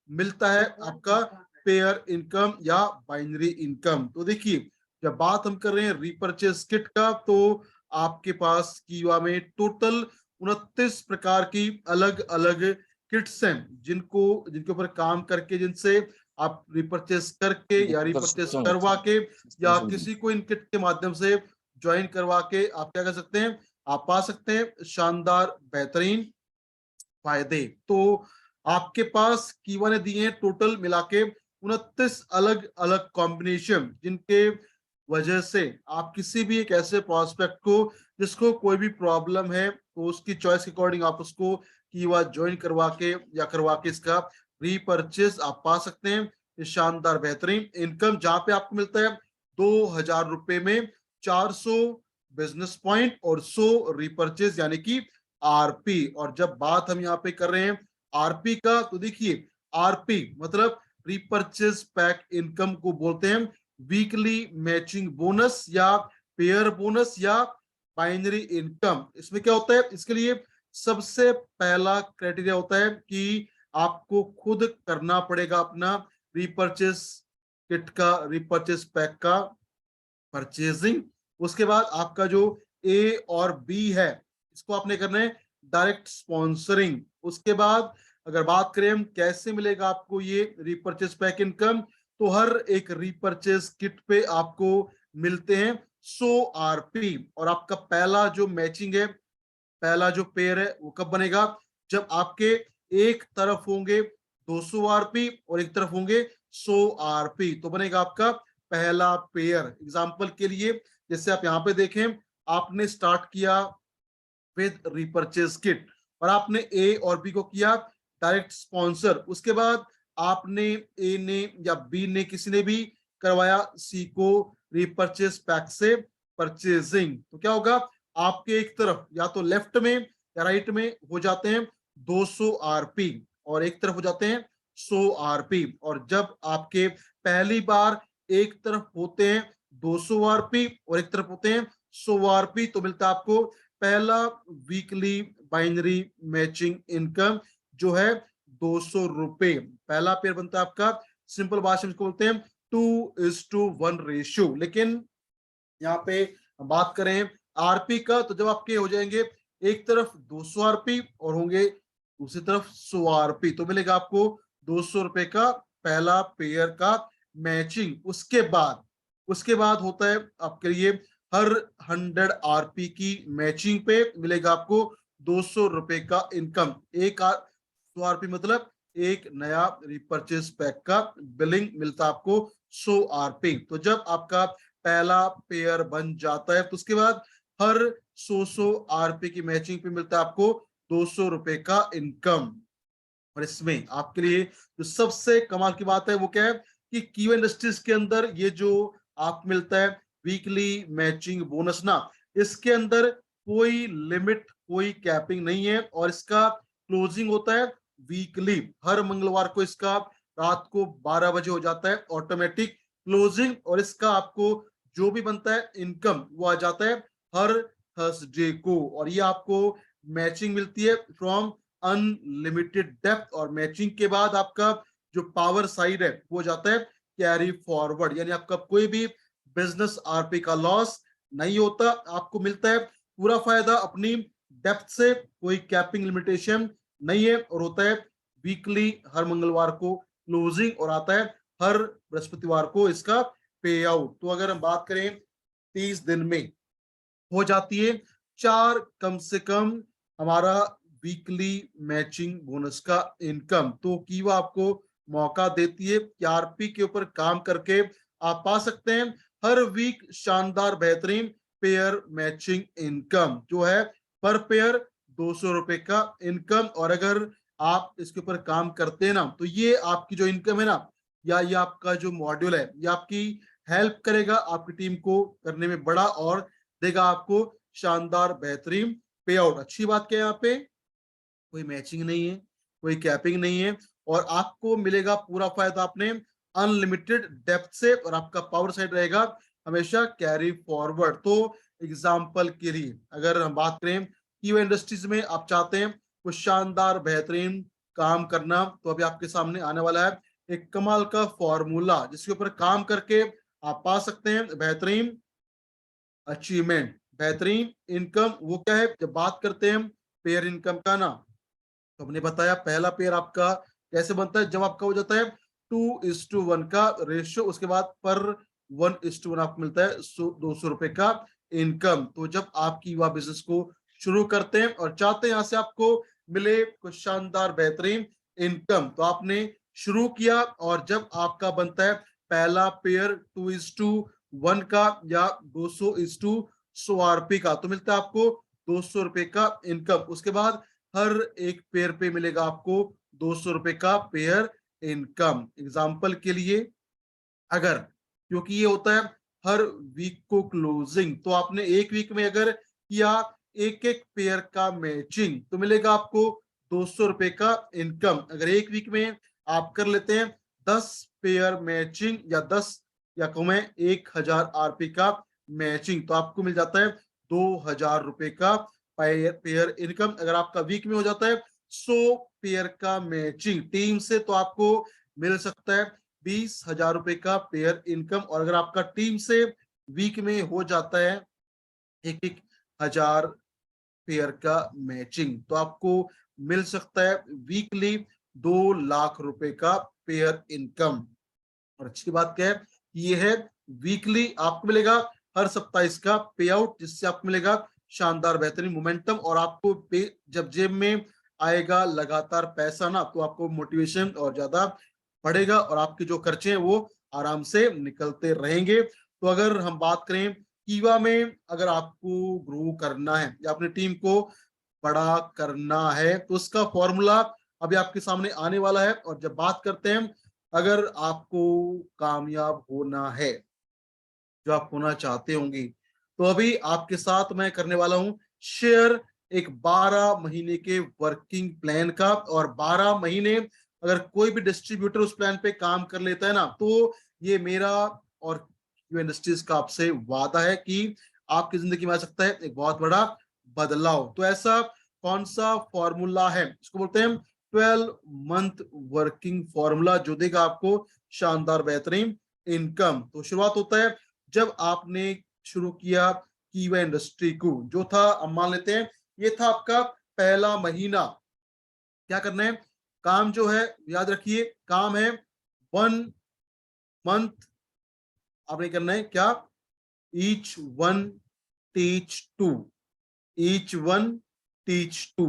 मिलता है आपका पेयर इनकम या बाइनरी इनकम। तो देखिए, जब बात हम कर रहे हैं रीपर्चेस किट का, तो आपके पास कीवा में टोटल 29 प्रकार की अलग अलग किट्स हैं, जिनको जिनके ऊपर काम करके, जिनसे आप रिपर्चेस करके या रिपर्चेस करवा के या किसी को इन किट के माध्यम से ज्वाइन करवा के आप क्या कर सकते हैं, आप पा सकते हैं शानदार बेहतरीन फायदे। तो आपके पास कीवा ने दिए हैं टोटल मिला के 29 अलग अलग कॉम्बिनेशन, जिनके वजह से आप किसी भी एक ऐसे प्रोस्पेक्ट को जिसको कोई भी प्रॉब्लम है, तो उसकी चॉइस के अकॉर्डिंग आप उसको कीवा ज्वाइन करवा के या करवा के इसका रीपरचेस आप पा सकते हैं। इस शानदार बेहतरीन इनकम जहां पे आपको मिलता है 2,000 रुपए में 400 बिजनेस पॉइंट और 100 रीपरचेस यानी कि आरपी। और जब बात हम यहाँ पे कर रहे हैं आरपी का, तो देखिए आरपी मतलब रीपरचेज पैक इनकम को बोलते हैं वीकली मैचिंग बोनस या पेयर बोनस या बाइनरी इनकम। इसमें क्या होता है, इसके लिए सबसे पहला क्राइटेरिया होता है कि आपको खुद करना पड़ेगा अपना रीपरचेज किट का, रीपरचेज पैक का परचेजिंग। उसके बाद आपका जो ए और बी है, इसको आपने करना है डायरेक्ट स्पॉन्सरिंग। उसके बाद अगर बात करें हम कैसे मिलेगा आपको ये रीपरचेज पैक इनकम, तो हर एक रीपरचेज किट पे आपको मिलते हैं 100 आरपी। और आपका पहला जो मैचिंग है, पहला जो पेयर है, वो कब बनेगा, जब आपके एक तरफ होंगे 200 आरपी और एक तरफ होंगे 100 आरपी, तो बनेगा आपका पहला पेयर। एग्जांपल के लिए जैसे आप यहाँ पे देखें, आपने स्टार्ट किया विद रिपर्चेज किट और आपने ए और बी को किया डायरेक्ट स्पॉन्सर। उसके बाद आपने ए ने या बी ने, किसी ने भी करवाया सी को रिपर्चेज पैक से परचेजिंग, तो क्या होगा, आपके एक तरफ या तो लेफ्ट में या राइट में हो जाते हैं 200 आरपी और एक तरफ हो जाते हैं 100 आरपी। और जब आपके पहली बार एक तरफ होते हैं 200 आरपी और एक तरफ होते हैं 100 आरपी, तो मिलता है आपको पहला वीकली बाइनरी मैचिंग इनकम जो है 200 रुपए। पहला पेयर बनता है आपका, सिंपल भाषा में इसको बोलते हैं 2:1 रेशियो। लेकिन यहाँ पे हम बात करें आरपी का, तो जब आपके हो जाएंगे एक तरफ 200 आरपी और होंगे दूसरी तरफ 100 आरपी, तो मिलेगा आपको 200 रुपए का पहला पेयर का मैचिंग। उसके बाद होता है आपके लिए हर 100 आरपी की मैचिंग पे मिलेगा आपको 200 रुपए का इनकम। एक 100 आरपी मतलब एक नया रिपर्चेज पैक का बिलिंग मिलता है आपको 100 आरपी। तो जब आपका पहला पेयर बन जाता है, तो उसके बाद हर 100 आरपी की मैचिंग पे मिलता है आपको 200 रुपए का इनकम। और इसमें आपके लिए जो सबसे कमाल की बात है वो क्या है कि कीवा इंडस्ट्रीज के अंदर ये जो आपको मिलता है वीकली मैचिंग बोनस ना, इसके अंदर कोई लिमिट, कोई कैपिंग नहीं है और इसका क्लोजिंग होता है वीकली। हर मंगलवार को इसका रात को 12 बजे हो जाता है ऑटोमेटिक क्लोजिंग, और इसका आपको जो भी बनता है इनकम वो आ जाता है हर थर्सडे को। और ये आपको मैचिंग मिलती है फ्रॉम अनलिमिटेड डेप्थ, और मैचिंग के बाद आपका जो पावर साइड है वो जाता है कैरी फॉरवर्ड, यानी आपका कोई भी बिजनेस आरपी का लॉस नहीं होता, आपको मिलता है पूरा फायदा अपनी डेप्थ से, कोई कैपिंग लिमिटेशन नहीं है, और होता है वीकली हर मंगलवार को क्लोजिंग और आता है हर बृहस्पतिवार को इसका पे आउट। तो अगर हम बात करें 30 दिन में हो जाती है 4 कम से कम हमारा वीकली मैचिंग बोनस का इनकम। तो कीवा आपको मौका देती है कि आरपी के ऊपर काम करके आप पा सकते हैं हर वीक शानदार बेहतरीन पेयर मैचिंग इनकम जो है पर पेयर 200 रुपए का इनकम। और अगर आप इसके ऊपर काम करते हैं ना, तो ये आपकी जो इनकम है ना, या ये आपका जो मॉड्यूल है, ये आपकी हेल्प करेगा आपकी टीम को करने में बड़ा, और देगा आपको शानदार बेहतरीन पे आउट। अच्छी बात क्या है, यहाँ पे कोई मैचिंग नहीं है, कोई कैपिंग नहीं है, और आपको मिलेगा पूरा फायदा अपने अनलिमिटेड डेप्थ से, और आपका पावर साइड रहेगा हमेशा कैरी फॉरवर्ड। तो एग्जाम्पल के लिए अगर हम बात करें कीवा इंडस्ट्रीज में आप चाहते हैं कुछ शानदार बेहतरीन काम करना। तो अभी आपके सामने आने वाला है एक कमाल का फॉर्मूला, जिसके ऊपर काम करके आप पा सकते हैं बेहतरीन अचीवमेंट, बेहतरीन इनकम। वो क्या है, जब बात करते हैं पेयर इनकम का ना, तो हमने बताया पहला पेयर आपका कैसे बनता है, जब आपका हो जाता है 2:1 का रेशियो, उसके बाद पर 1:1 आपको मिलता है 200 रुपए का इनकम। तो जब आपकी युवा बिजनेस को शुरू करते हैं और चाहते हैं यहाँ से आपको मिले कुछ शानदार बेहतरीन इनकम, तो आपने शुरू किया और जब आपका बनता है पहला पेयर 2:1 का या 200:100 का, तो मिलता है आपको 200 रुपए का इनकम। उसके बाद हर एक पेयर पे मिलेगा आपको 200 रुपए का पेयर इनकम। एग्जाम्पल के लिए, अगर, क्योंकि ये होता है हर वीक को क्लोजिंग, तो आपने एक वीक में अगर किया एक एक पेयर का मैचिंग, तो मिलेगा आपको 200 रुपए का इनकम। अगर एक वीक में आप कर लेते हैं 10 पेयर मैचिंग या 10 या कहूं मैं 1000 आरपी का मैचिंग, तो आपको मिल जाता है 2000 रुपए का पेयर इनकम। अगर आपका वीक में हो जाता है 100 पेयर का मैचिंग टीम से, तो आपको मिल सकता है 20,000 रुपए का पेयर इनकम। और अगर आपका टीम से वीक में हो जाता है 1,000 पेयर का मैचिंग, तो आपको मिल सकता है वीकली 2 लाख रुपए का पेयर इनकम। और अच्छी बात क्या है कि ये है वीकली, आपको मिलेगा हर सप्ताह इसका पे आउट, जिससे आपको मिलेगा शानदार बेहतरीन मोमेंटम। और आपको जब जेब में आएगा लगातार पैसा ना, तो आपको मोटिवेशन और ज्यादा बढ़ेगा और आपके जो खर्चे हैं वो आराम से निकलते रहेंगे। तो अगर हम बात करें कीवा में, अगर आपको ग्रो करना है या अपनी टीम को बड़ा करना है, तो उसका फॉर्मूला अभी आपके सामने आने वाला है। और जब बात करते हैं, अगर आपको कामयाब होना है, जो आप होना चाहते होंगे, तो अभी आपके साथ मैं करने वाला हूं शेयर एक 12 महीने के वर्किंग प्लान का। और 12 महीने अगर कोई भी डिस्ट्रीब्यूटर उस प्लान पे काम कर लेता है ना, तो ये मेरा और इंडस्ट्रीज का आपसे वादा है कि आपकी जिंदगी में आ सकता है एक बहुत बड़ा बदलाव। तो ऐसा कौन सा फॉर्मूला है, इसको बोलते हैं 12 मंथ वर्किंग फॉर्मूला, जो देगा आपको शानदार बेहतरीन इनकम। तो शुरुआत होता है जब आपने शुरू किया कीवा इंडस्ट्री को, जो था, अब मान लेते हैं ये था आपका पहला महीना। क्या करना है, काम जो है याद रखिए, काम है 1 मंथ। आपने करना है क्या, each one teach two, each one teach two,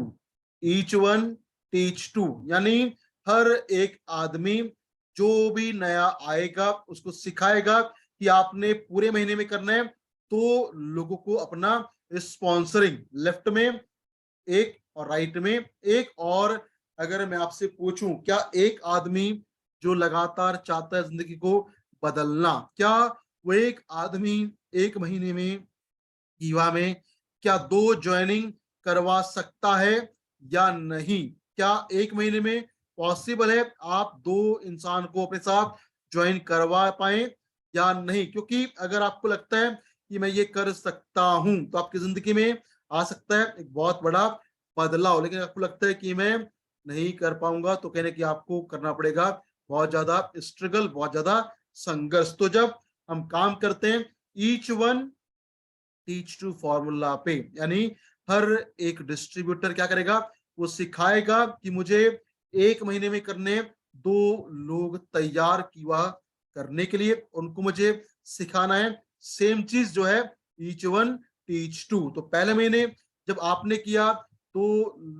each one teach two, यानी हर एक आदमी जो भी नया आएगा उसको सिखाएगा कि आपने पूरे महीने में करना है। तो लोगों को अपना स्पॉन्सरिंग, लेफ्ट में एक और राइट में एक। और अगर मैं आपसे पूछूं, क्या एक आदमी जो लगातार चाहता है जिंदगी को बदलना, क्या वो एक आदमी एक महीने में ईवा में क्या 2 ज्वाइनिंग करवा सकता है या नहीं? क्या एक महीने में पॉसिबल है आप 2 इंसान को अपने साथ ज्वाइन करवा पाए या नहीं? क्योंकि अगर आपको लगता है कि मैं ये कर सकता हूं, तो आपकी जिंदगी में आ सकता है एक बहुत बड़ा बदलाव। लेकिन आपको लगता है कि मैं नहीं कर पाऊंगा, तो कहने की आपको करना पड़ेगा बहुत ज्यादा स्ट्रगल, बहुत ज्यादा संघर्ष। तो जब हम काम करते हैं each one teach two formula पे, यानी हर एक डिस्ट्रीब्यूटर क्या करेगा, वो सिखाएगा कि मुझे एक महीने में करने 2 लोग तैयार किया करने के लिए, उनको मुझे सिखाना है सेम चीज जो है ईच वन टीच टू। तो पहले महीने जब आपने किया तो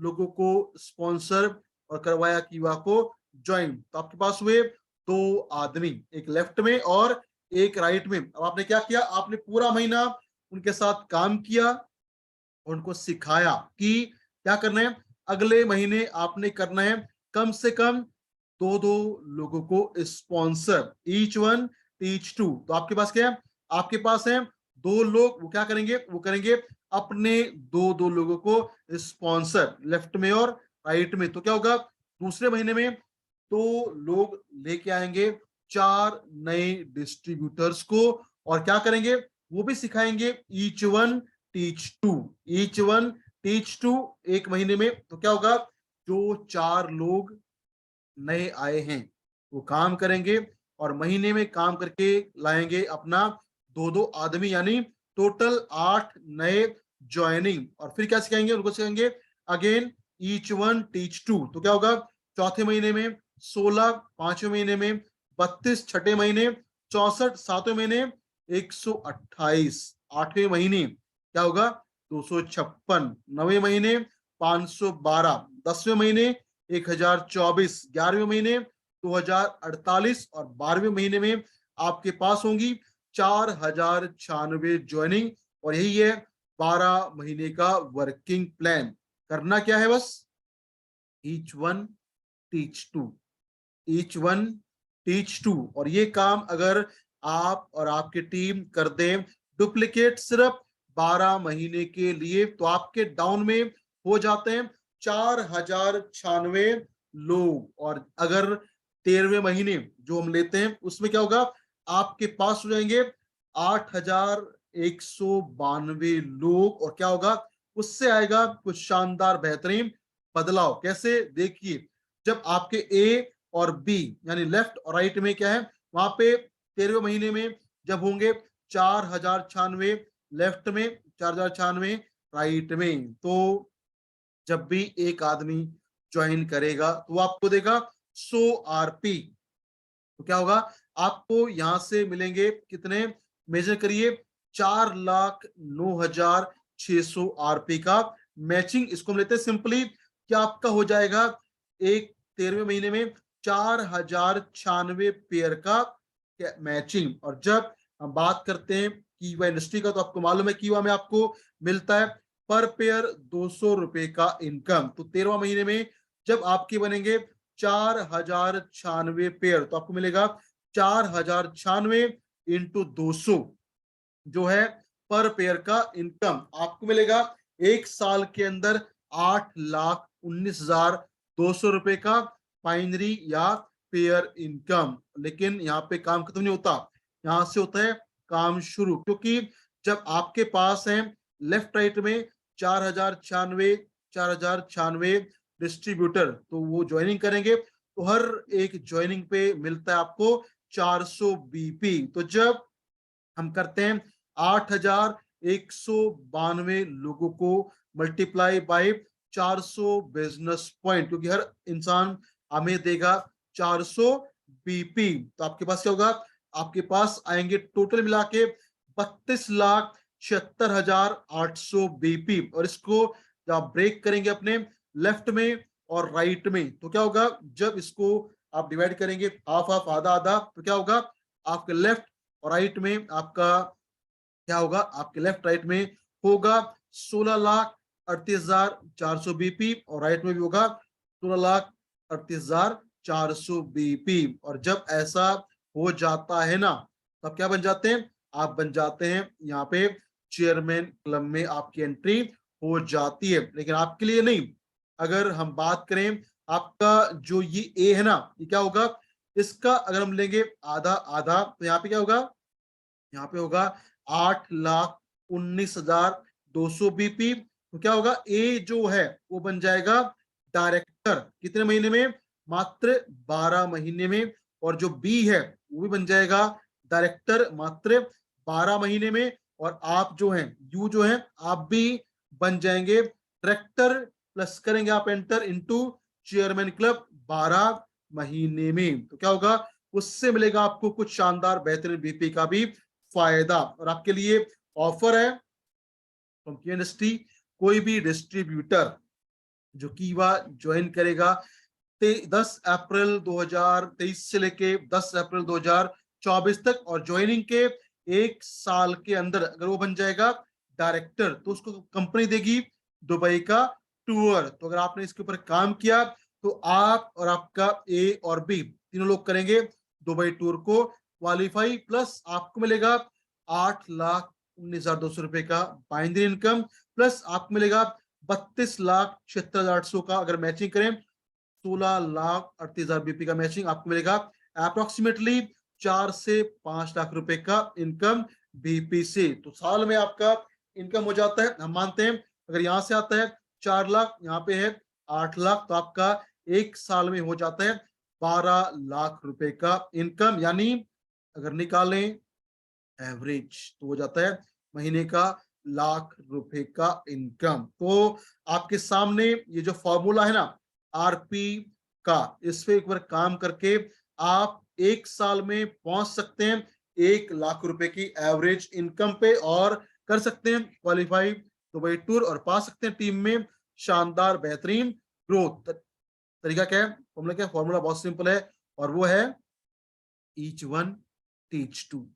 लोगों को स्पॉन्सर और करवाया कीवा को ज्वाइन, तो आपके पास हुए 2 आदमी, एक लेफ्ट में और एक राइट में। अब आपने क्या किया, आपने पूरा महीना उनके साथ काम किया, उनको सिखाया कि क्या करना है। अगले महीने आपने करना है कम से कम 2-2 लोगों को sponsor, each one teach two. तो आपके पास क्या है, आपके पास है 2 लोग, वो क्या करेंगे, वो करेंगे अपने 2-2 लोगों को स्पॉन्सर, लेफ्ट में और राइट में। तो क्या होगा, दूसरे महीने में 2 लोग लेके आएंगे 4 नए डिस्ट्रीब्यूटर्स को, और क्या करेंगे, वो भी सिखाएंगे each one teach two, each one teach two एक महीने में। तो क्या होगा, जो 4 लोग नए आए हैं वो काम करेंगे और महीने में काम करके लाएंगे अपना 2-2 आदमी, यानी टोटल 8 नए ज्वाइनिंग। और फिर क्या सिखाएंगे उनको, सिखाएंगे again each one teach two. तो क्या होगा, चौथे महीने में 16, पांचवें महीने में 32, छठे महीने 64, सातवें महीने 128, आठवें महीने क्या होगा 256, नवे महीने 512, 10वें महीने 1024, 11वें महीने 2048 और 12वें महीने में आपके पास होंगी 4096 ज्वाइनिंग। और यही है 12 महीने का वर्किंग प्लान। करना क्या है, बस each one teach two, each one teach two. और ये काम अगर आप और आपकी टीम कर दें डुप्लीकेट सिर्फ 12 महीने के लिए, तो आपके डाउन में हो जाते हैं 4096 लोग। और अगर 13वें महीने जो हम लेते हैं उसमें क्या होगा, आपके पास हो जाएंगे 8192 लोग। और क्या होगा, उससे आएगा कुछ शानदार बेहतरीन बदलाव। कैसे, देखिए जब आपके ए और बी यानी लेफ्ट और राइट में क्या है, वहां पे 13वें महीने में जब होंगे 4096 लेफ्ट में, 4096 राइट में, तो जब भी एक आदमी ज्वाइन करेगा तो वो आपको देगा 100 आरपी। तो क्या होगा, आपको यहां से मिलेंगे कितने, मेजर करिए 4,09,600 आरपी का मैचिंग। इसको हम लेते हैं सिंपली, क्या आपका हो जाएगा एक 13वें महीने में 4096 पेयर का मैचिंग। और जब हम बात करते हैं कीवा इंडस्ट्री का, तो आपको मालूम है कीवा में आपको मिलता है पर पेयर 200 रुपए का इनकम। तो 13वां महीने में जब आपके बनेंगे 4096 पेयर, तो आपको मिलेगा 4096 इंटू 200 जो है पर पेयर का इनकम आपको मिलेगा एक साल के अंदर 8,19,200 रुपए का बाइनरी या पेयर इनकम। लेकिन यहाँ पे काम खत्म नहीं होता, यहाँ से होता है काम शुरू। क्योंकि जब आपके पास है लेफ्ट राइट में 4096 4096 डिस्ट्रीब्यूटर, तो वो ज्वाइनिंग करेंगे तो हर एक ज्वाइनिंग पे मिलता है आपको 400 बीपी। तो जब हम करते हैं 8,192 लोगों को मल्टीप्लाई बाय 400 बिजनेस पॉइंट, क्योंकि हर इंसान हमें देगा 400 बीपी, तो आपके पास क्या होगा, आपके पास आएंगे टोटल मिला के 32,76,800 बीपी। और इसको जब आप ब्रेक करेंगे अपने लेफ्ट में और राइट में, तो क्या होगा, जब इसको आप डिवाइड करेंगे हाफ हाफ, आधा आधा, तो क्या होगा, आपके लेफ्ट और राइट में आपका क्या होगा, आपके लेफ्ट राइट में होगा 16,38,400 बीपी और राइट में भी होगा 16,38,400 बीपी। और जब ऐसा हो जाता है ना, तब क्या बन जाते हैं, आप बन जाते हैं यहाँ पे चेयरमैन क्लब में आपकी एंट्री हो जाती है। लेकिन आपके लिए नहीं, अगर हम बात करें आपका जो ये ए है ना, ये क्या होगा, इसका अगर हम लेंगे आधा आधा, तो यहाँ पे क्या होगा, यहाँ पे होगा 8,19,200 बीपी। तो क्या होगा, ए जो है वो बन जाएगा डायरेक्टर, कितने महीने में, मात्र 12 महीने में। और जो बी है वो भी बन जाएगा डायरेक्टर मात्र 12 महीने में। और आप जो हैं यू जो है आप भी बन जाएंगे डायरेक्टर, प्लस करेंगे आप एंटर इनटू चेयरमैन क्लब 12 महीने में। तो क्या होगा, उससे मिलेगा आपको कुछ शानदार बेहतरीन बीपी का भी फायदा। और आपके लिए ऑफर है फ्रॉम यूनिवर्सिटी, कोई भी डिस्ट्रीब्यूटर जो कीवा ज्वाइन करेगा 10 अप्रैल 2023 से लेके 10 अप्रैल 2024 तक, और ज्वाइनिंग के एक साल के अंदर अगर वो बन जाएगा डायरेक्टर, तो उसको कंपनी देगी दुबई का टूर। तो अगर आपने इसके ऊपर काम किया तो आप और आपका ए और बी तीनों लोग करेंगे दुबई टूर को क्वालिफाई, प्लस आपको मिलेगा 8,19,200 रुपए का बाइंडरी इनकम, प्लस आपको मिलेगा 32,76,800 का, अगर मैचिंग करें 16,38,000 बीपी का मैचिंग आपको मिलेगा, अप्रोक्सीमेटली 4 से 5 लाख रुपए का इनकम बीपी से। तो साल में आपका इनकम हो जाता है, हम मानते हैं अगर यहाँ से आता है 4 लाख, यहाँ पे है 8 लाख, तो आपका एक साल में हो जाता है 12 लाख रुपए का इनकम, यानी अगर निकालें एवरेज तो हो जाता है महीने का लाख रुपए का इनकम। तो आपके सामने ये जो फॉर्मूला है ना आरपी का, इस पे एक बार काम करके आप एक साल में पहुंच सकते हैं 1 लाख रुपए की एवरेज इनकम पे, और कर सकते हैं क्वालिफाई दुबई टूर, और पा सकते हैं टीम में शानदार बेहतरीन ग्रोथ। तरीका क्या है, फॉर्मूला क्या है? फॉर्मूला बहुत सिंपल है, और वो है each one teach two,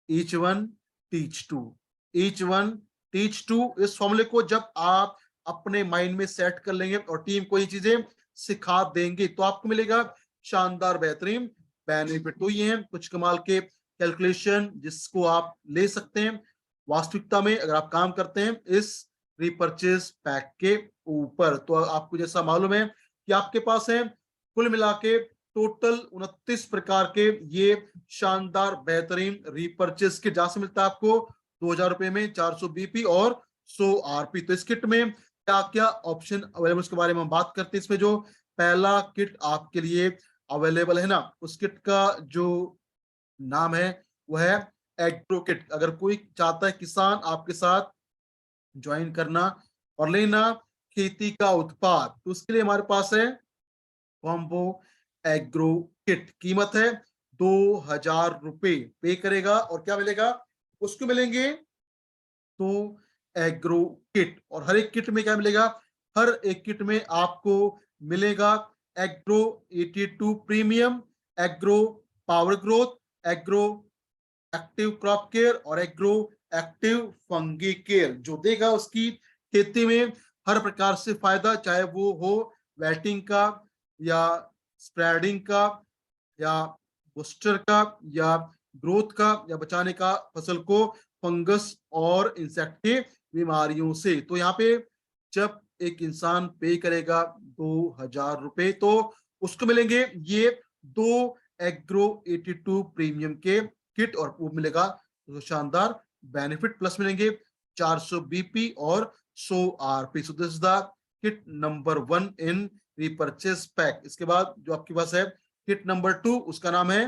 each one teach two, each one teach two. इस फॉर्मूले को जब आप अपने माइंड में सेट कर लेंगे और टीम को ये चीजें सिखा देंगे तो आपको मिलेगा शानदार बेहतरीन बेनिफिट। तो ये हैं कुछ कमाल के कैलकुलेशन जिसको आप ले सकते हैं वास्तविकता में अगर आप काम करते हैं इस रिपर्चेज पैक के ऊपर। तो आपको जैसा मालूम है कि आपके पास है कुल मिला के टोटल 29 प्रकार के ये शानदार बेहतरीन रीपर्चेस किट, जहां से मिलता है आपको 2000 रुपए में 400 बीपी और 100 आरपी। तो इस किट में क्या क्या ऑप्शन अवेलेबल उसके बारे में हम बात करते हैं। इसमें जो पहला किट आपके लिए अवेलेबल है ना, उस किट का जो नाम है वो है एग्रो किट। अगर कोई चाहता है किसान आपके साथ ज्वाइन करना और लेना खेती का उत्पाद, तो उसके लिए हमारे पास है कॉम्बो एग्रो किट। कीमत है 2000 रुपए। पे करेगा और क्या मिलेगा उसको मिलेंगे तो एग्रो किट। और हर एक किट में क्या मिलेगा, हर एक किट में आपको मिलेगा agro 82 premium, agro power growth, agro active crop care और एग्रो एक्टिव फंगी केयर, जो देगा उसकी खेती में हर प्रकार से फायदा, चाहे वो हो वेटिंग का या स्प्रेडिंग का या बूस्टर का या ग्रोथ का या बचाने का फसल को फंगस और इंसेक्ट के बीमारियों से। तो यहाँ पे जब एक इंसान पे करेगा 2000 रुपए तो उसको मिलेंगे ये दो एग्रो 82 प्रीमियम के किट, और वो मिलेगा तो शानदार बेनिफिट प्लस मिलेंगे 400 बीपी और 100 RP. So this is the kit number 1 in repurchase pack. इसके बाद जो आपके पास है किट नंबर 2, उसका नाम है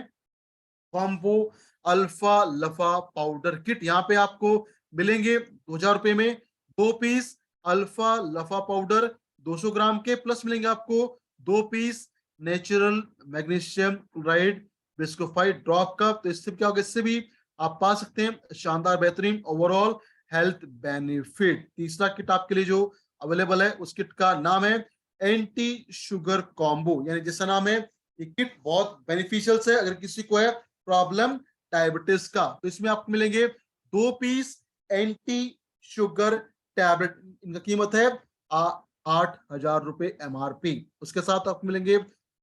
कॉम्बो अल्फा लफा पाउडर किट। यहाँ पे आपको मिलेंगे 2000 रुपए में 2 पीस अल्फा लफा पाउडर 200 ग्राम के, प्लस मिलेंगे आपको 2 piece natural magnesium chloride bischofite drop का। तो इससे क्या होगा, इससे भी आप पा सकते हैं शानदार बेहतरीन ओवरऑल हेल्थ बेनिफिट। तीसरा किट आपके लिए जो अवेलेबल है उस किट का नाम है एंटी शुगर कॉम्बो, यानी जैसा नाम है ये किट बहुत बेनिफिशियल है अगर किसी को है प्रॉब्लम डायबिटीज का। तो इसमें आपको मिलेंगे 2 पीस एंटी शुगर टैबलेट, इनका कीमत है 8000 रुपए एमआरपी। उसके साथ आपको मिलेंगे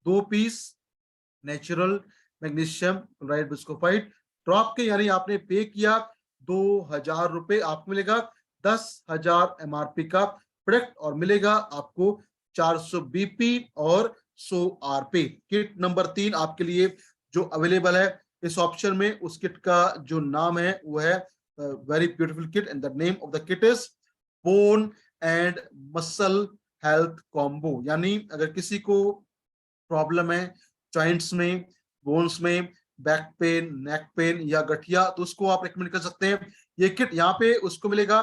2 piece natural magnesium chloride bischofite drop के, यानी आपने पे किया 2000 रुपए, आपको मिलेगा 10,000 एमआरपी का प्रोडक्ट और मिलेगा आपको 400 बीपी और 100 आरपी। किट नंबर 3 आपके लिए जो अवेलेबल है इस ऑप्शन में, उस किट का जो नाम है वो है very beautiful kit and the name of the kit is bone and muscle health combo. यानी अगर किसी को प्रॉब्लम है जॉइंट्स में, बोन्स में, बैक पेन, नेक पेन या गठिया, तो उसको आप रिकमेंड कर सकते हैं ये किट। यहाँ पे उसको मिलेगा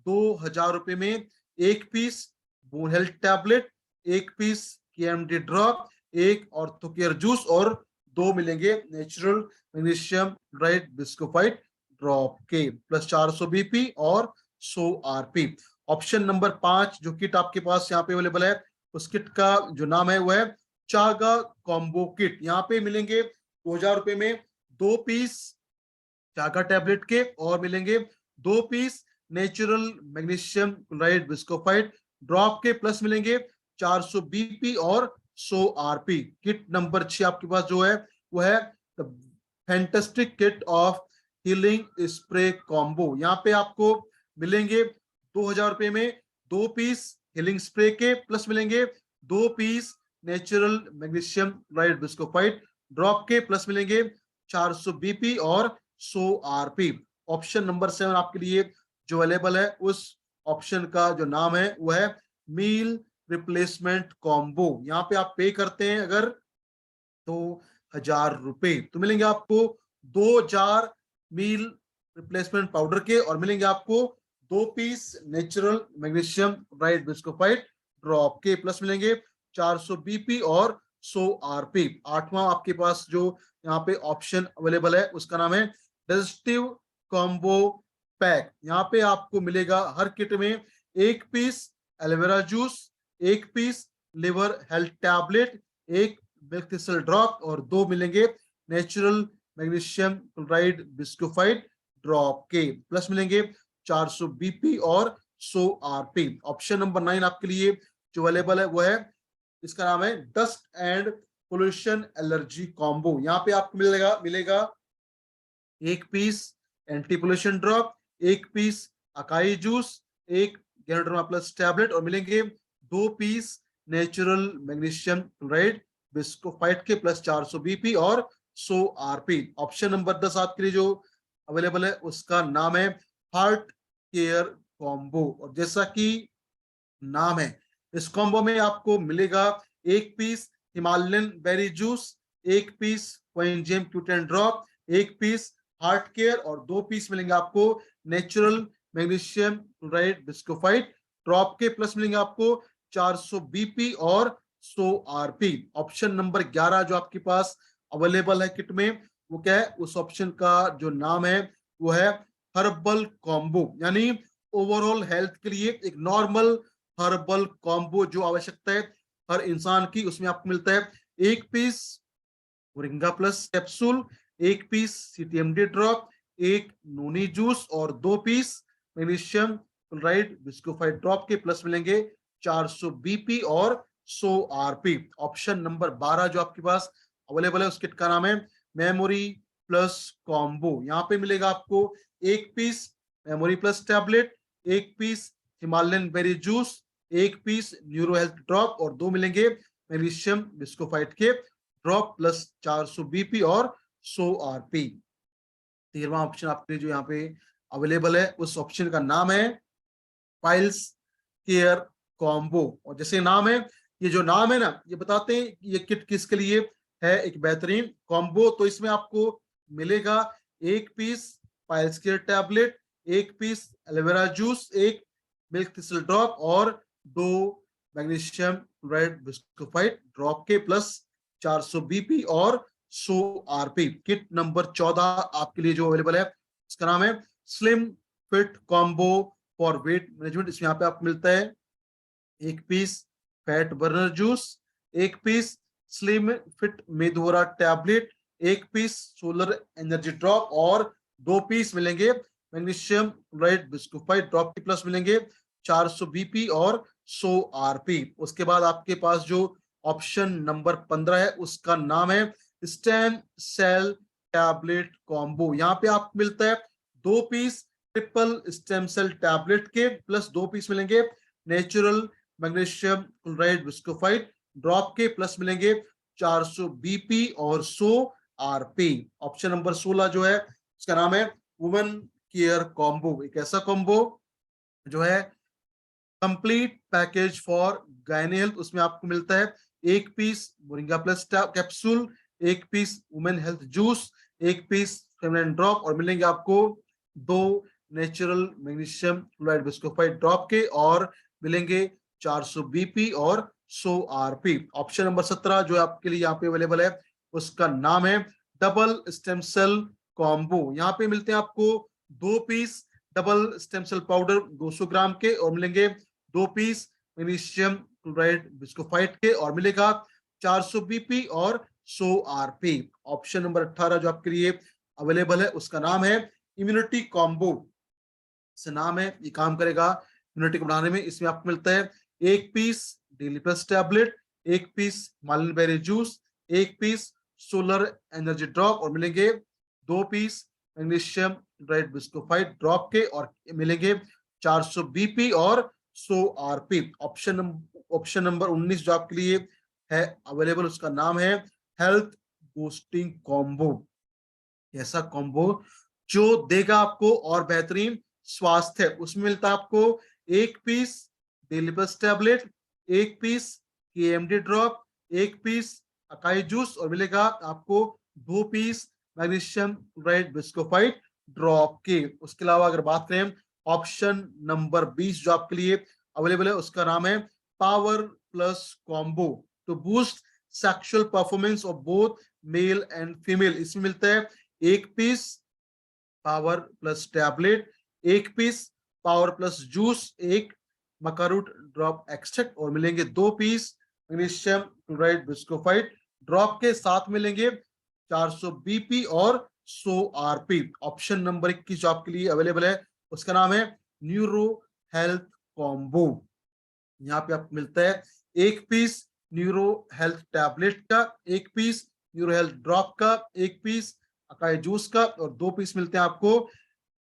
2000 रुपए में 1 piece bone health tablet, 1 piece KMD drop, एक ऑर्थोकेयर जूस और 2 मिलेंगे natural magnesium chloride bischofite drop के, प्लस 400 बीपी और 100 आरपी। ऑप्शन नंबर 5 जो किट आपके पास यहाँ पे अवेलेबल है उस किट का जो नाम है वो है चागा कॉम्बो किट। यहाँ पे मिलेंगे 2000 रुपए में 2 पीस चागा टैबलेट के और मिलेंगे 2 piece natural magnesium chloride bischofite drop के, प्लस मिलेंगे 400 बीपी और 100 आरपी। किट नंबर 6 आपके पास जो है वो है fantastic kit of healing spray combo. यहाँ पे आपको मिलेंगे 2000 रुपए में 2 पीस हीलिंग स्प्रे के, प्लस मिलेंगे 2 piece natural magnesium chloride bischofite drop के, प्लस मिलेंगे 400 बीपी और 100 आरपी। ऑप्शन नंबर 7 आपके लिए जो अवेलेबल है उस ऑप्शन का जो नाम है वो है मील रिप्लेसमेंट कॉम्बो। यहाँ पे आप पे करते हैं अगर 2,000 रुपए। तो मिलेंगे आपको 2 जार मील रिप्लेसमेंट पाउडर के, और मिलेंगे आपको 2 piece natural magnesium chloride bischofite drop के, प्लस मिलेंगे 400 बीपी और 100 आरपी। आठवां आपके पास जो यहाँ पे ऑप्शन अवेलेबल है उसका नाम है डाइजेस्टिव कॉम्बो पैक। यहाँ पे आपको मिलेगा हर किट में 1 piece aloe vera juice, 1 piece liver health tablet, 1 milk thistle drop और 2 मिलेंगे natural magnesium chloride bischofite drop के, प्लस मिलेंगे 400 बीपी और 100 आरपी। ऑप्शन नंबर 9 आपके लिए जो अवेलेबल है वो है, इसका नाम है dust and pollution allergy combo. यहाँ पे आपको मिलेगा 1 piece anti pollution drop, 1 piece acai juice, 1 ganoderma plus tablet और मिलेंगे 2 piece natural magnesium chloride bischofite के, प्लस 400 बीपी और 100 आरपी। ऑप्शन नंबर 10 आपके लिए जो अवेलेबल है उसका नाम है हार्ट केयर कॉम्बो। और जैसा कि नाम है, इस कॉम्बो में आपको मिलेगा 1 piece Himalayan berry juice, 1 piece coenzyme Q ten drop, 1 piece heart care और 2 पीस मिलेंगे आपको natural magnesium chloride bischofite drop के, प्लस मिलेंगे आपको 400 बीपी और 100 आरपी। ऑप्शन नंबर 11 जो आपके पास अवेलेबल है किट में, वो क्या है, उस ऑप्शन का जो नाम है वो है हर्बल कॉम्बो। यानी ओवरऑल हेल्थ के लिए एक नॉर्मल हर्बल कॉम्बो जो आवश्यकता है हर इंसान की, उसमें आपको मिलता है 1 piece moringa plus capsule, 1 piece CTMD drop, 1 noni juice और 2 piece magnesium chloride bischofite drop के, प्लस मिलेंगे 400 बीपी और 100 आरपी। ऑप्शन नंबर 12 जो आपके पास अवेलेबल है उस किट का नाम है मेमोरी प्लस कॉम्बो। यहाँ पे मिलेगा आपको 1 piece memory plus tablet, 1 piece Himalayan berry juice, 1 piece neuro health drop और 2 मिलेंगे मैग्नीशियम बिस्कोफाइट के ड्रॉप, प्लस 400 बीपी और 100 आरपी। 13वां ऑप्शन आपके जो यहाँ पे अवेलेबल है उस ऑप्शन का नाम है पाइल्स केयर कॉम्बो। और जैसे नाम है, ये जो नाम है ना, ये बताते हैं ये किट किसके लिए है, एक बेहतरीन कॉम्बो। तो इसमें आपको मिलेगा 1 piece piles care tablet, 1 piece aloe vera juice, 1 milk thistle drop और 2 मैग्नीशियम क्लोराइड बिस्कोफाइट ड्रॉप के, प्लस 400 बीपी और 100 आरपी। किट नंबर 14 आपके लिए जो अवेलेबल है इसका नाम है slim fit combo for weight management. इसमें यहाँ पे आपको मिलता है 1 piece fat burner juice, 1 piece slim fit मेदोरा tablet, 1 piece solar energy drop और 2 पीस मिलेंगे मैग्नीशियम क्लोराइड बिस्कोफाइट ड्रॉप के, प्लस मिलेंगे 400 बीपी और 100 आरपी। उसके बाद आपके पास जो ऑप्शन नंबर 15 है उसका नाम है स्टेम सेल टैबलेट कॉम्बो। यहाँ पे आपको मिलता है 2 piece triple stem cell tablet के, प्लस 2 पीस मिलेंगे natural magnesium chloride bischofite drop के, प्लस मिलेंगे 400 बीपी और 100 आरपी। ऑप्शन नंबर 16 जो है उसका नाम है वुमेन केयर कॉम्बो। एक ऐसा कॉम्बो जो है complete package for gynae health. उसमें आपको मिलता है 1 piece moringa plus capsule, 1 piece women health juice, 1 piece feminine drop और मिलेंगे आपको 2 natural magnesium chloride bischofite drop के और मिलेंगे 400 बीपी और 100 आरपी। ऑप्शन नंबर 17 जो आपके लिए यहाँ पे अवेलेबल है उसका नाम है डबल स्टेम सेल कॉम्बो। यहाँ पे मिलते हैं आपको 2 piece double stem cell powder 200 gram के और मिलेंगे 2 पीस मैग्नीशियम क्लोराइड बिस्कोफाइट के और मिलेगा 400 बीपी और 100 आरपी। ऑप्शन नंबर 18 जो आपके लिए अवेलेबल है उसका नाम है इम्यूनिटी कॉम्बो। से नाम है, ये काम करेगा इम्यूनिटी को बढ़ाने में। इसमें आपको मिलता है 1 piece daily plus tablet, 1 piece Himalayan berry juice, 1 piece solar energy drop और मिलेंगे 2 piece magnesium chloride bischofite drop के और मिलेंगे 400 बीपी और 100 आरपी। ऑप्शन नंबर 19 जो आपके लिए है अवेलेबल उसका नाम है हेल्थ बूस्टिंग कॉम्बो। ऐसा कॉम्बो जो देगा आपको और बेहतरीन स्वास्थ्य। उसमें मिलता है आपको 1 piece daily plus tablet, 1 piece KMD drop, 1 piece acai juice और मिलेगा आपको 2 piece magnesium chloride bischofite drop के। उसके अलावा अगर बात करें ऑप्शन नंबर 20 जो आपके लिए अवेलेबल है, उसका नाम है power plus combo to boost sexual performance of both male and female. इसमें मिलता है 1 piece power plus tablet, 1 piece power plus juice, एक मकारूट ड्रॉप एक्सट्रैक्ट और मिलेंगे 2 piece magnesium chloride bischofite drop के। साथ मिलेंगे 400 बीपी और 100 आरपी। ऑप्शन नंबर 21 जो आपके लिए अवेलेबल है, उसका नाम है न्यूरो हेल्थ कॉम्बो। यहाँ पे आपको मिलता है 1 पीस न्यूरो हेल्थ टैबलेट का, 1 पीस न्यूरो हेल्थ ड्रॉप का, 1 पीस अकाई जूस का और 2 पीस मिलते हैं आपको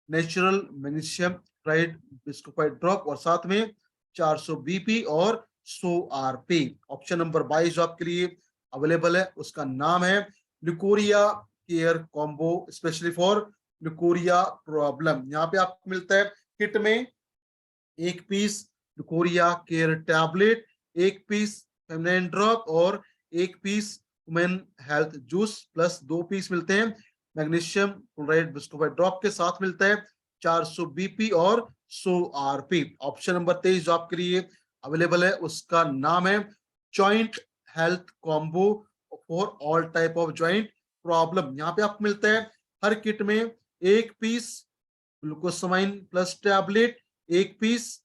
natural magnesium chloride bischofite drop और साथ में 400 बीपी और 100 आरपी। ऑप्शन नंबर 22 जो आपके लिए अवेलेबल है, उसका नाम है leucorrhoea care combo specially for leucorrhoea problem. यहाँ पे आपको मिलता है किट में 1 piece leucorrhoea care tablet, 1 piece feminine drop और 1 piece women health juice plus 2 piece मिलते हैं मैग्नीशियम क्लोराइड बिस्कोफाइट ड्रॉप के। साथ मिलता है 400 बीपी और 100 आरपी। ऑप्शन नंबर 23 जो आपके लिए अवेलेबल है, उसका नाम है joint health combo for all type of joint problem. यहाँ पे आपको मिलता है हर किट में 1 piece glucosamine plus tablet, 1 piece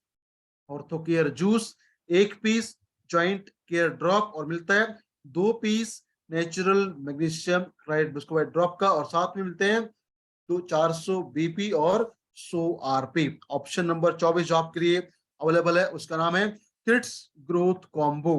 orthocare juice, 1 piece joint care drop और मिलता है 2 piece natural magnesium chloride bischofite drop का और साथ में मिलते हैं तो 400 बीपी और 100 आरपी। ऑप्शन नंबर 24 जो आपके लिए अवेलेबल है, उसका नाम है किड्स ग्रोथ कॉम्बो,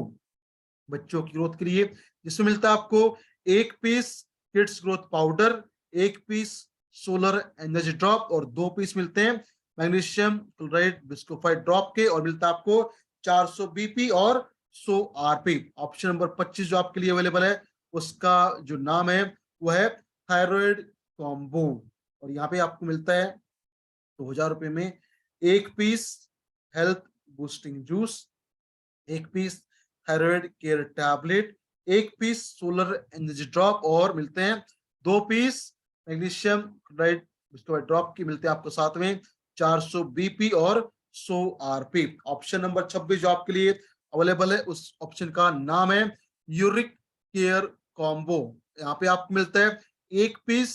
बच्चों की ग्रोथ के लिए, जिसमें मिलता है आपको 1 piece kids growth powder, 1 piece solar energy drop और 2 पीस मिलते हैं मैग्नीशियम क्लोराइड बिस्कोफाइट ड्रॉप के और मिलता है आपको 400 बीपी और 100 आरपी। ऑप्शन नंबर 25 जो आपके लिए अवेलेबल है, उसका जो नाम है वो है थायराइड कॉम्बो और यहाँ पे आपको मिलता है 2000 रुपए में 1 piece health boosting juice, 1 piece thyroid care tablet, 1 piece solar energy drop और मिलते हैं 2 piece magnesium chloride bischofite drop की मिलते हैं आपको साथ में 400 बीपी और 100 आरपी। ऑप्शन नंबर 26 जो आपके लिए अवेलेबल है, उस ऑप्शन का नाम है यूरिक केयर कॉम्बो। यहाँ पे आपको मिलता है 1 piece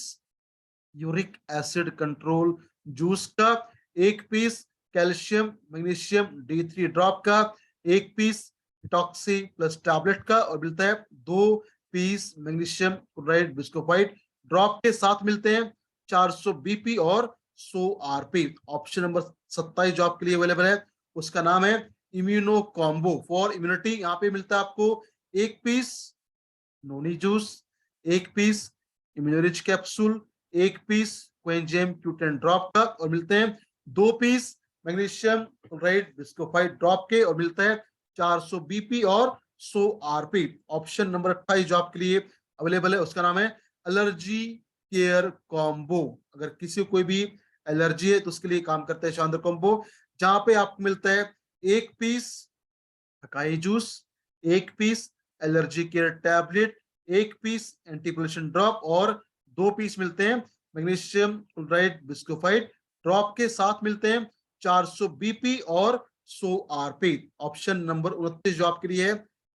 uric acid control juice का, 1 piece calcium magnesium D3 drop का, 1 पीस टॉक्सी प्लस टैबलेट का और मिलता है 2 piece magnesium chloride bischofite drop के। साथ मिलते हैं 400 बीपी और 100 आरपी। ऑप्शन नंबर 27 जो आपके लिए अवेलेबल है, उसका नाम है इम्यूनो कॉम्बो फॉर इम्यूनिटी। यहाँ पे मिलता है आपको 1 piece noni juice, 1 piece immunorich capsule, 1 piece coenzyme Q ten drop का और मिलते हैं 2 piece magnesium chloride bischofite drop के और मिलता है 400 बीपी और 100 आरपी। ऑप्शन नंबर 28 जो आपके लिए अवेलेबल है, उसका नाम है एलर्जी केयर कॉम्बो। अगर किसी को कोई भी एलर्जी है तो उसके लिए काम करता है शानदार कॉम्बो, जहां पे आपको मिलता है 1 piece acai juice, 1 piece allergy care tablet, 1 piece antipollution drop और 2 पीस मिलते हैं मैग्नीशियम क्लोराइड बिस्कोफाइट ड्रॉप के। साथ मिलते हैं 400 बीपी और 100 आरपी। ऑप्शन नंबर 29 जो आपके लिए है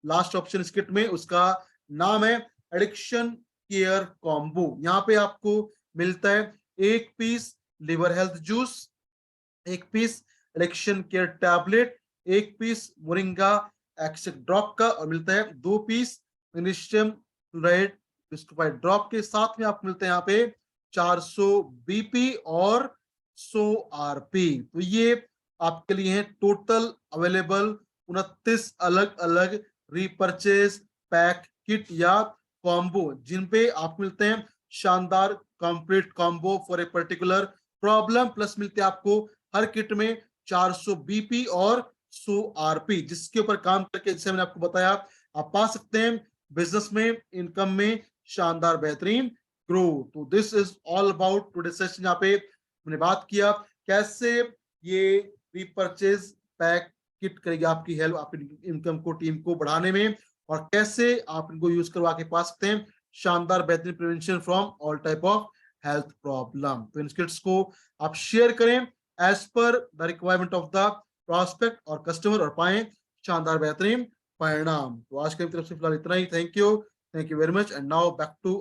लास्ट ऑप्शन इस किट में, उसका नाम है एडिक्शन केयर कॉम्बो। यहाँ पे आपको मिलता है 1 piece liver health juice, 1 piece addiction care tablet, 1 piece moringa extract drop का और मिलता है 2 piece magnesium chloride bischofite drop के। साथ में आपको मिलते हैं यहाँ पे 400 बीपी और 100 आरपी। तो ये आपके लिए है टोटल अवेलेबल 29 अलग अलग रीपर्चेज पैक किट या कॉम्बो, जिन पे आप मिलते हैं शानदार complete combo for a particular problem. Plus मिलते हैं आपको हर किट में 400 बीपी और 100 आरपी, जिसके ऊपर काम करके जैसे मैंने आपको बताया आप पा सकते हैं बिजनेस में, इनकम में शानदार बेहतरीन ग्रो। तो this is all about today session. यहाँ पे मैंने बात किया कैसे ये रीपर्चेज पैक किट करेगी आपकी हेल्प, आपकी इनकम को टीम को बढ़ाने में और कैसे आप इनको यूज करवा के पा सकते हैं शानदार बेहतरीन prevention from all type of health problem. तो इन स्किट्स को आप शेयर करें as per the requirement of the prospect और कस्टमर और पाएं शानदार बेहतरीन परिणाम। तो आज की तरफ से फिलहाल इतना ही। Thank you very much and now back to